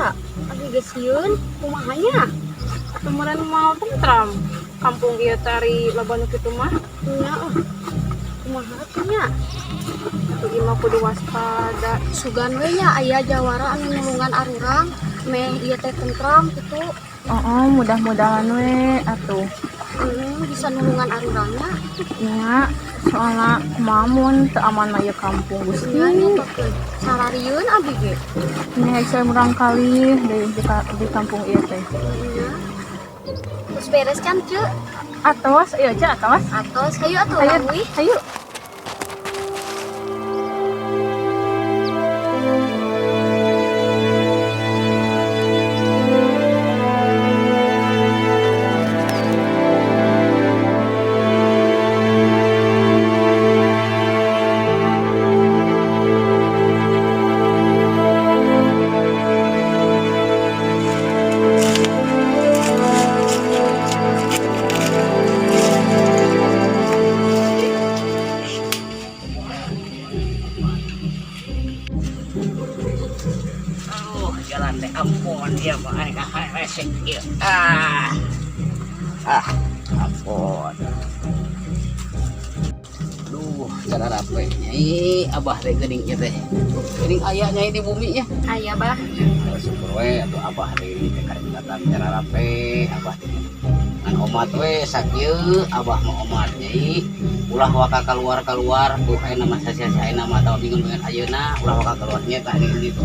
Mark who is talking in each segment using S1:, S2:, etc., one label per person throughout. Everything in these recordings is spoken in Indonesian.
S1: ya. Abi gesiun kumahanya.
S2: Kemarin mau tentram kampung ieu tari laban kitu mah.
S1: Nya kumaha atunya.
S2: Kudu mah kudu waspada.
S1: Sugan we nya aya jawara anu nulungan arurang meh ieu teh tentram kitu.
S2: Oh, mudah-mudahan we atuh.
S1: Bisa nulungan arurangnya.
S2: Nya, soalnya kumamun teu aman mah ieu kampung Gusti.
S1: Nya nyetokeun. Sararieun abi ge.
S2: Nya saya urang kali di kampung ieu teh.
S1: Nya. Terus beres kan, Ceu?
S2: Atos, ieu aja atos.
S1: Atos hayu atuh
S2: Hayu,
S1: lawi.
S2: hayu.
S3: Jalan teh ampun dia mah resek ieu. Ampun. Duh, cara rape nyai abah teh geuning ieu teh. Geuning aya nyai di bumi nya.
S2: Aya, Bah.
S3: Syukur we atuh abah deui teh karingatan cara rape abah teh. Ngan omat we sakieu abah mah omat nyai. Ulah waka keluar tuh aya nama sia-sia aya nama tahu bingung ayeuna ulah waka keluar nya tah gitu.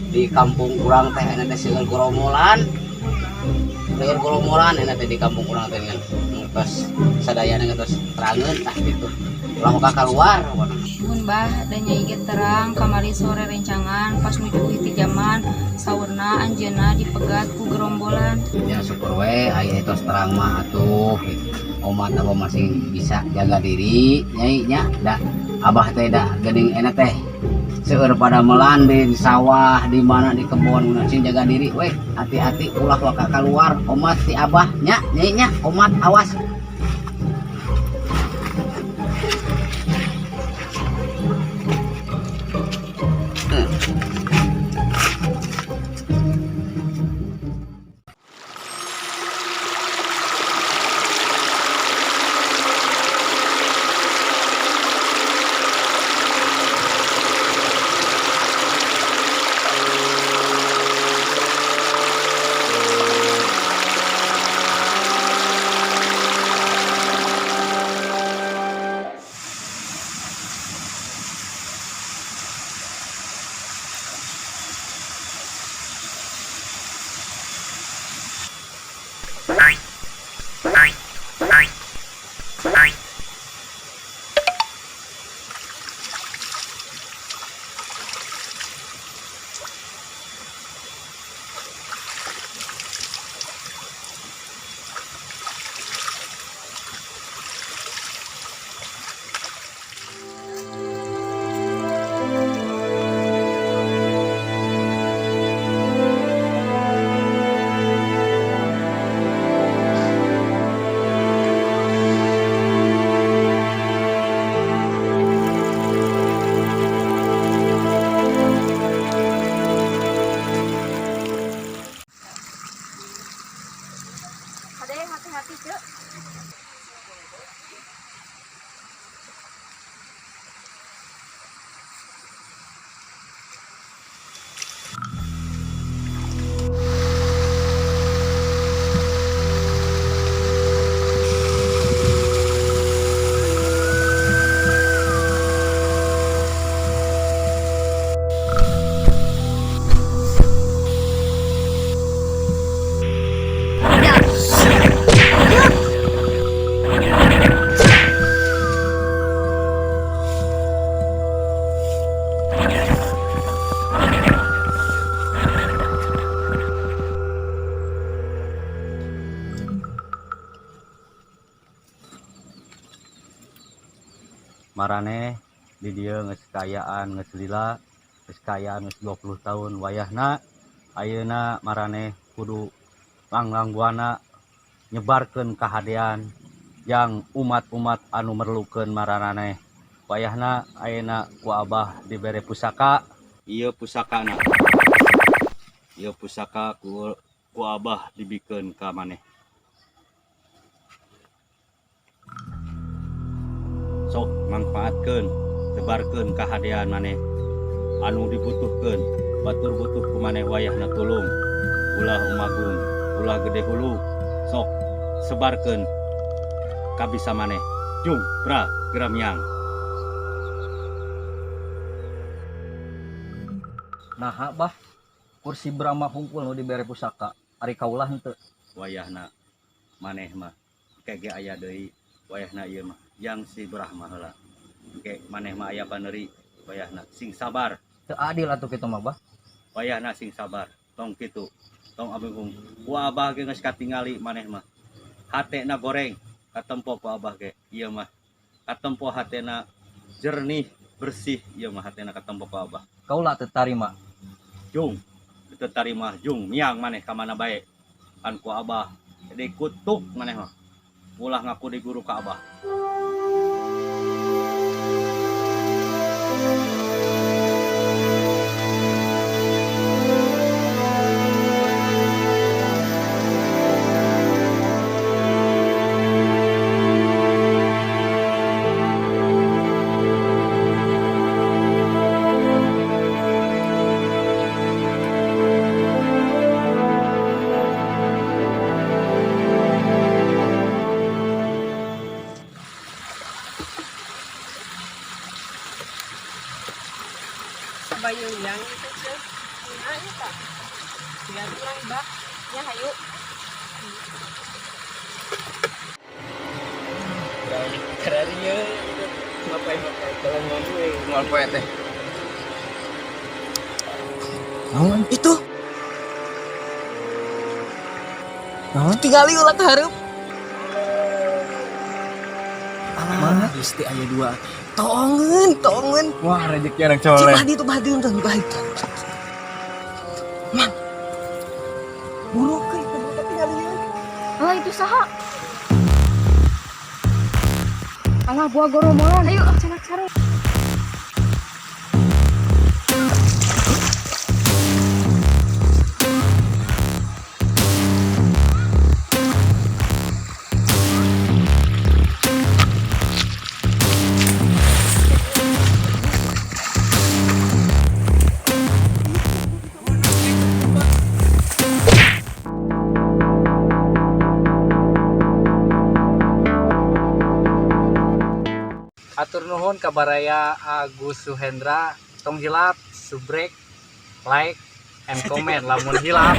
S3: Di kampung urang teh ena teh seueur goromolan ena teh di kampung urang teh ngetos sadayana ngetos terangeun tah kitu ulah muka keluar
S4: Mun Bah dan Nyai ge terang kamari sore rencangan pas nuju hiti jaman saurna anjeunna dipegat ku gerombolan.
S3: ya syukur we aya tos terang mah atuh omat abah masih bisa jaga diri nyai nya da abah teh da geuning ena teh seueur pada melan di sawah di mana di kebun cing jaga diri we hati-hati ulah waka keluar omat si abah nya nyai nya omat awas.
S2: Ade hati-hati, Ceu.
S5: Marane di dieu geus kayaan geus lila geus kayaan geus 20 tahun wayahna ayeuna marane kudu langgangguana nyebarkeun kahadean yang umat-umat anu merlukeun maranane wayahna ayeuna ku abah dibere pusaka ieu pusakana ieu pusaka ku abah dibikeun ka maneh. Sok manfaatkeun, sebarkeun kahadean maneh anu dibutuhkeun, batur butuh ku maneh wayahna tulung, ulah umagung, ulah gede hulu, sok sebarkeun kabisa maneh. Jung bra geramiang.
S6: Nah, bah, kursi Brahma hungkul nu dibere pusaka. Ari kaulah henteu.
S5: Wayahna maneh mah kege aya deui wayahna ieu mah yang si Brahma heula. Engke maneh mah aya paneuri wayahna sing sabar.
S6: Teu adil atuh kitu mah, bah.
S5: Wayahna sing sabar. Tong kitu. Tong abegung. Ku abah ge geus katingali maneh mah. Hatena goreng katempo ku abah ge. Ieu mah katempo hatena jernih, bersih. Ieu mah hatena katempo ku abah.
S6: Kaulah teu tarima.
S5: Jung teu tarima jung miang maneh ka mana bae. Kan ku abah dikutuk maneh mah. Ulah ngaku di guru ka abah.
S2: Sabayang yang itu sih. Nah, itu tak. Biar pulang, Mbak. Ya, hayu.
S6: Keren ye. Ngapain kalau ngomong ngoal poe teh. Naon itu? Naon tingali ulah ka hareup. Mana Gusti aya dua. Tongeun. Wah, rezeki anak coleh. Cik Bahdi tuh itu. Man. Buruk euy, kudu tingalieun.
S1: Ah, itu saha? Alah buah goromolan. Ayo cenah sareng.
S6: Atur nuhun kabaraya Agus Suhendra, tong hilap, subrek, like, and comment lamun hilap.